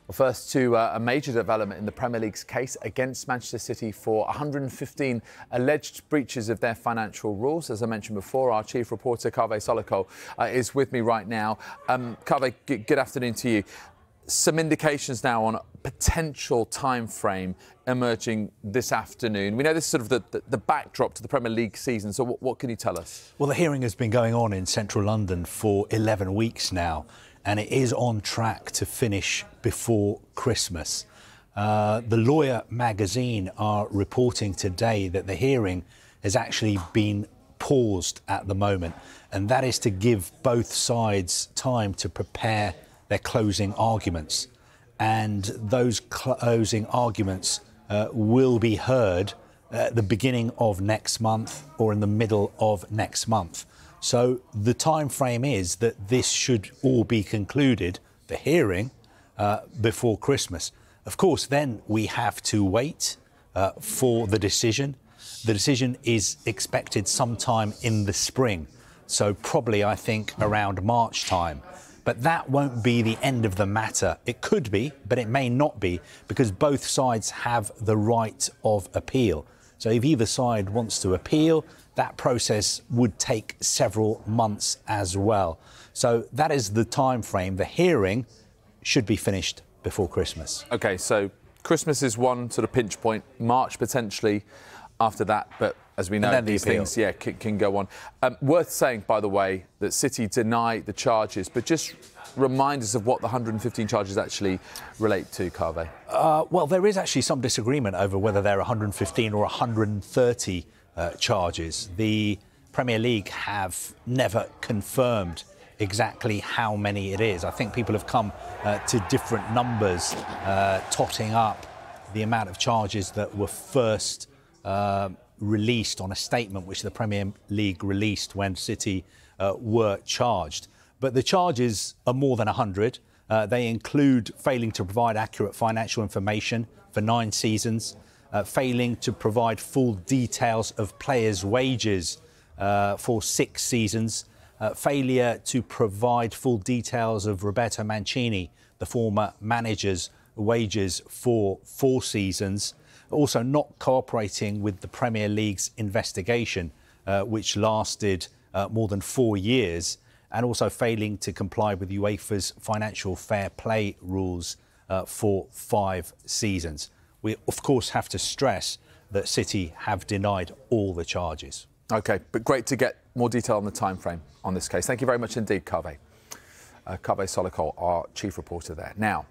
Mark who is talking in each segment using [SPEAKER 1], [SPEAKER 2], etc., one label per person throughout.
[SPEAKER 1] Well, first to a major development in the Premier League's case against Manchester City for 115 alleged breaches of their financial rules. As I mentioned before, our chief reporter, Kaveh Solhekol, is with me right now. Kaveh, good afternoon to you. Some indications now on a potential time frame emerging this afternoon. We know this is sort of the backdrop to the Premier League season, so what can you tell us?
[SPEAKER 2] Well, the hearing has been going on in central London for 11 weeks now, and it is on track to finish before Christmas. The Lawyer magazine are reporting today that the hearing has actually been paused at the moment, and that is to give both sides time to prepare their closing arguments. And those closing arguments will be heard at the beginning of next month or in the middle of next month. So the time frame is that this should all be concluded, the hearing, before Christmas. Of course, then we have to wait for the decision. The decision is expected sometime in the spring, so probably, I think, around March time. But that won't be the end of the matter. It could be, but it may not be, because both sides have the right of appeal. So if either side wants to appeal, that process would take several months as well. So that is the time frame. The hearing should be finished before Christmas.
[SPEAKER 1] OK, so Christmas is one sort of pinch point, March potentially after that, but as we know, these things can go on. Worth saying, by the way, that City deny the charges, but just remind us of what the 115 charges actually relate to, Kaveh.
[SPEAKER 2] Well, there is actually some disagreement over whether they're 115 or 130 charges. The Premier League have never confirmed exactly how many it is. I think people have come to different numbers, totting up the amount of charges that were first released on a statement which the Premier League released when City were charged. But the charges are more than 100. They include failing to provide accurate financial information for 9 seasons, failing to provide full details of players' wages for 6 seasons, failure to provide full details of Roberto Mancini, the former manager's wages for 4 seasons, also not cooperating with the Premier League's investigation, which lasted more than 4 years, and also failing to comply with UEFA's financial fair play rules for 5 seasons. We, of course, have to stress that City have denied all the charges.
[SPEAKER 1] OK, but great to get more detail on the time frame on this case. Thank you very much indeed, Kaveh. Kaveh Solhekol, our chief reporter there. Now,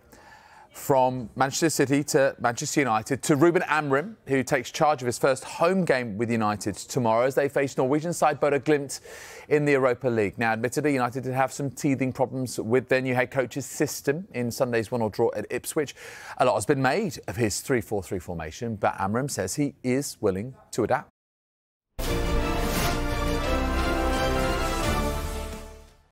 [SPEAKER 1] from Manchester City to Manchester United to Ruben Amorim, who takes charge of his first home game with United tomorrow as they face Norwegian side Bodø Glimt in the Europa League. Now, admittedly, United did have some teething problems with their new head coach's system in Sunday's 1-1 draw at Ipswich. A lot has been made of his 3-4-3 formation, but Amorim says he is willing to adapt.